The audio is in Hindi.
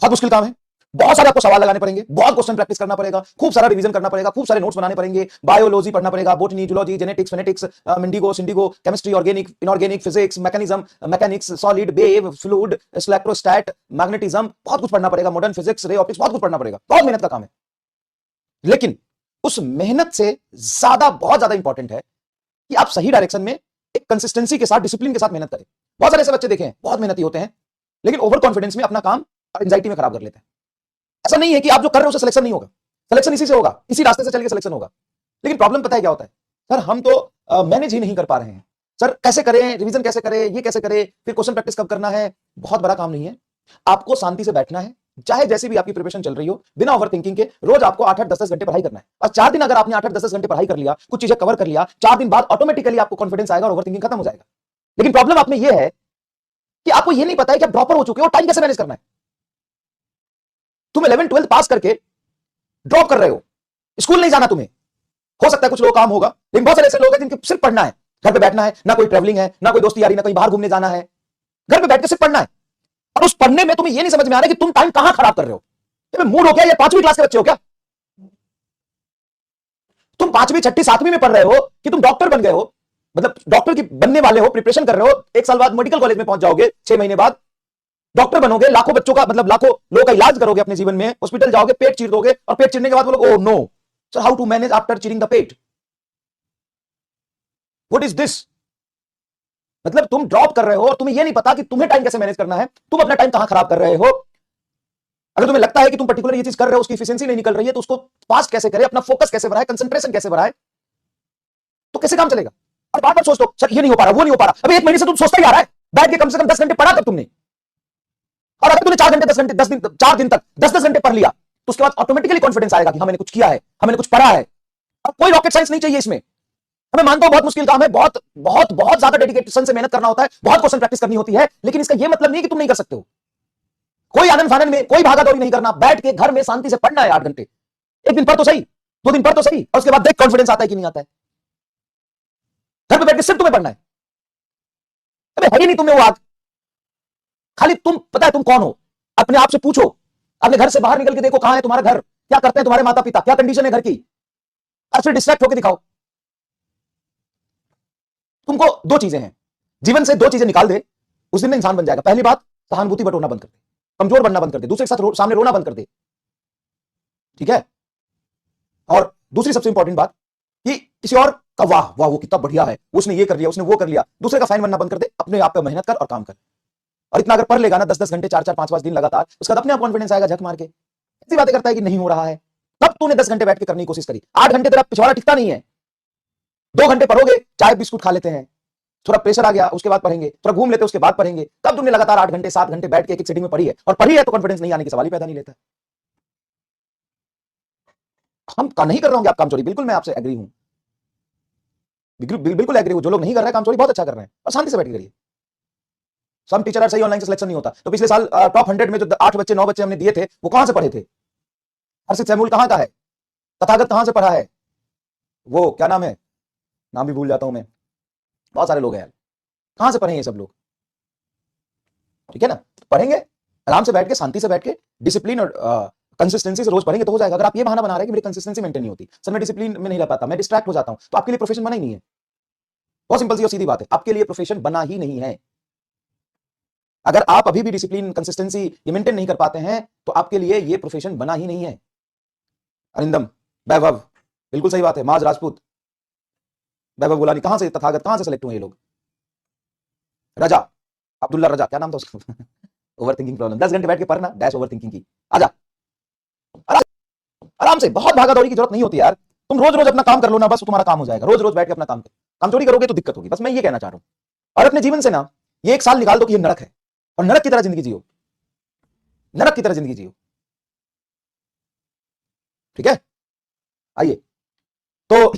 बहुत मुश्किल काम है। बहुत सारे आपको सवाल लगाने पड़ेंगे, बहुत क्वेश्चन प्रैक्टिस करना पड़ेगा, खूब सारा रिवीजन करना पड़ेगा, खूब सारे नोट्स बनाने पड़ेंगे, बायोलॉजी पढ़ना पड़ेगा, botany, zoology, genetics, phenetics, indigo, सिंडिगो, chemistry, organic, inorganic, physics, mechanism, mechanics, solid, wave, fluid, electrostat, magnetism, बहुत कुछ पढ़ना पड़ेगा, मॉडर्न फिजिक्स, रे ऑप्टिक्स, बहुत कुछ पढ़ना पड़ेगा। बहुत मेहनत का काम है। लेकिन उस मेहनत से ज्यादा, बहुत ज्यादा इंपॉर्टेंट है कि आप सही डायरेक्शन में एक कंसिस्टेंसी के साथ, डिसिप्लिन के साथ मेहनत करें। बहुत सारे ऐसे बच्चे देखे हैं, बहुत मेहनती होते हैं, लेकिन ओवर कॉन्फिडेंस में अपना काम एंजाइटी में खराब कर लेते हैं। ऐसा नहीं है कि आप जो कर रहे हो उससे सिलेक्शन नहीं होगा, सिलेक्शन इसी से होगा, इसी रास्ते से चल के सिलेक्शन होगा। लेकिन प्रॉब्लम पता है क्या होता है? सर हम तो मैनेज ही नहीं कर पा रहे हैं, सर कैसे करें, रिवीजन कैसे करें, ये कैसे करें, फिर क्वेश्चन प्रैक्टिस कब करना है। बहुत बड़ा काम नहीं है। आपको शांति से बैठना है, चाहे जैसी भी आपकी प्रिपरेशन चल रही हो, बिना ओवर थिंकिंग के रोज आपको 8-8, 10-10 घंटे पढ़ाई करना है। और 4 दिन अगर आपने 8-8, 10-10 घंटे पढ़ाई कर लिया, कुछ चीजें कवर कर लिया, 4 दिन बाद ऑटोमेटिकली आपको कॉन्फिडेंस आएगा और ओवर थिंकिंग खत्म हो जाएगा। लेकिन प्रॉब्लम आप में यह है कि आपको यह नहीं पता है कि आप ड्रॉपर हो चुके हो, टाइम कैसे मैनेज करना है। तुम 11th 12th पास करके ड्रॉप कर रहे हो, स्कूल नहीं जाना तुम्हें। हो सकता है कुछ लोग काम होगा, लेकिन बहुत सारे ऐसे लोग हैं जिनके सिर्फ पढ़ना है, घर पे बैठना है, ना कोई ट्रैवलिंग है, ना कोई दोस्ती यारी, ना कहीं बाहर घूमने जाना है, घर पे बैठ के सिर्फ पढ़ना है। और उस पढ़ने में तुम्हें यह नहीं समझ में आ रहा है कि तुम टाइम कहां खराब कर रहे हो। मूड हो क्या? ये 5वीं क्लास के बच्चे हो क्या? तुम 5वीं, 6वीं, 7वीं में पढ़ रहे हो कि तुम डॉक्टर बन गए हो, मतलब डॉक्टर की बनने वाले हो, प्रिपरेशन कर रहे हो, 1 साल बाद मेडिकल कॉलेज में पहुंच जाओगे, 6 महीने बाद डॉक्टर बनोगे, लाखों बच्चों का, मतलब लाखों लोगों का इलाज करोगे अपने जीवन में, हॉस्पिटल जाओगे, पेट चीर दोगे, और पेट चीरने के बाद बोलोगे, oh no sir, how to manage after चीरिंग द पेट, व्हाट इज दिस। मतलब तुम ड्रॉप कर रहे हो और तुम्हें यह नहीं पता कि तुम्हें टाइम कैसे मैनेज करना है, तुम अपना टाइम कहां खराब कर रहे हो। अगर तुम्हें लगता है कि तुम पर्टिकुलर ये चीज कर रहे हो, उसकी एफिशिएंसी नहीं निकल रही है, तो उसको फास्ट कैसे करें, अपना फोकस कैसे बढ़ाए, कंसंट्रेशन कैसे बढ़ाए, तो कैसे काम चलेगा। और बार बार सोच लो, सर ये नहीं हो पा रहा, वो नहीं हो पा रहा, अभी 1 महीने से तुम सोचता ही आ रहा है, बैठ के कम से कम 10 घंटे पढ़ा तक तुमने। और अगर तुमने 4 घंटे 10 घंटे 10 दिन 4 दिन तक 10-10 घंटे पढ़ लिया, तो उसके बाद ऑटोमेटिकली कॉन्फिडेंस आएगा कि हाँ मैंने कुछ किया है, मैंने कुछ पढ़ा है। अब कोई रॉकेट साइंस नहीं चाहिए इसमें। मैं मानता हूं बहुत मुश्किल काम है, बहुत बहुत बहुत ज्यादा डेडिकेशन से मेहनत करना होता है, बहुत क्वेश्चन प्रैक्टिस करनी होती है, लेकिन इसका यह मतलब नहीं कि तुम नहीं कर सकते हो। कोई आनंद फानंद में, कोई भागा दौड़ी नहीं करना, बैठ के घर में शांति से पढ़ना है 8 घंटे। 1 दिन पढ़ तो सही, 2 दिन पढ़ तो सही, और उसके बाद देख कॉन्फिडेंस आता है कि नहीं आता है। घर पे बैठ के सिर्फ तुम्हें पढ़ना है। अबे है ही नहीं तुम्हें वो आग। खाली तुम पता है तुम कौन हो, अपने आप से पूछो, अपने घर से बाहर निकल के देखो कहां है तुम्हारा घर, क्या करते हैं तुम्हारे माता पिता, क्या कंडीशन है घर की, और फिर डिस्ट्रैक्ट होकर दिखाओ। तुमको 2 चीजें हैं जीवन से, 2 चीजें निकाल दे, उस दिन में इंसान बन जाएगा। पहली बात, सहानुभूति बटोरना बंद कर दे, कमजोर बनना बंद कर दे, दूसरे के साथ सामने रोना बंद कर दे, ठीक है। और दूसरी सबसे इंपॉर्टेंट बात कि किसी और का वाह वाह वो कितना बढ़िया है, उसने ये कर लिया, उसने वो कर लिया, दूसरे का फैन बनना बंद कर दे, अपने आप पे मेहनत कर और काम कर। और इतना अगर पढ़ लेगा ना 10-10 घंटे, 4-4, 5-5 दिन लगातार, उसका अपने आप कॉन्फिडेंस आएगा झक मार के। ऐसी बातें करता है कि नहीं हो रहा है, तब तूने 10 घंटे बैठ के करने की कोशिश करी, 8 घंटे तेरा पिछवाड़ा टिकता नहीं है। 2 घंटे पढ़ोगे, चाय बिस्कुट खा लेते हैं, थोड़ा प्रेशर आ गया उसके बाद पढ़ेंगे, थोड़ा घूम लेते उसके बाद पढ़ेंगे, तब तुमने लगातार 8 घंटे 7 घंटे बैठ के एक सीटिंग में पढ़ी है, और पढ़ी है तो कॉन्फिडेंस नहीं आने की सवाल ही पैदा नहीं लेता। हम का नहीं कर रहे होंगे आप कामचोरी, बिल्कुल मैं आपसे एग्री हूं, बिल्कुल एग्री हूं। जो लोग नहीं कर रहे हैं कामचोरी, बहुत अच्छा कर रहे हैं, और शांति से बैठ के करिए। सम टीचर सही, ऑनलाइन से सिलेक्शन नहीं होता। तो पिछले साल टॉप 100 में जो 8 बच्चे 9 बच्चे हमने दिए थे, वो कहां से पढ़े थे? हर्षित सैमुअल कहां का है? तथागत कहां से पढ़ा है? वो क्या नाम है, नाम भी भूल जाता हूं मैं, बहुत सारे लोग हैं यार, कहां से पढ़े ये सब लोग, ठीक है ना। पढ़ेंगे आराम से बैठ के, शांति से बैठ के, डिसिप्लिन और कंसिस्टेंसी से रोज पढ़ेंगे तो हो जाएगा। अगर आप ये बहाना बना रहे हैं कि मेरी कंसिस्टेंसी मेंटेन नहीं होती, सर मैं डिसिप्लिन में नहीं रह पाता, मैं डिस्ट्रैक्ट हो जाता हूं, तो आपके लिए प्रोफेशन बना ही नहीं है। बहुत सिंपल सी और सीधी बात है, आपके लिए प्रोफेशन बना ही नहीं है। अगर आप अभी भी डिसिप्लिन, कंसिस्टेंसी ये मेंटेन नहीं कर पाते हैं, तो आपके लिए ये प्रोफेशन बना ही नहीं है। अरिंदम, वैभव, बिल्कुल सही बात है, माज राजपूत, वैभव गुलानी, कहां से, तथागत कहां से सेलेक्ट हुए ये लोग? रजा, अब्दुल्ला रजा, क्या नाम था उसका? ओवर थिंकिंग प्रॉब्लम, 10 घंटे बैठ के पढ़ना, डैश ओवर थिंकिंग की। आजा आराम से, बहुत भागा दौड़ी की जरूरत नहीं होती यार। तुम रोज रोज अपना काम कर लो ना, बस तुम्हारा काम हो जाएगा। रोज रोज बैठ के अपना काम कर, काम चोरी करोगे तो दिक्कत होगी, बस मैं ये कहना चाह रहा हूं। और अपने जीवन से ना ये 1 साल निकाल दो कि ये नरक है, और नरक की तरह जिंदगी जियो, नरक की तरह जिंदगी जियो, ठीक है। आइए, तो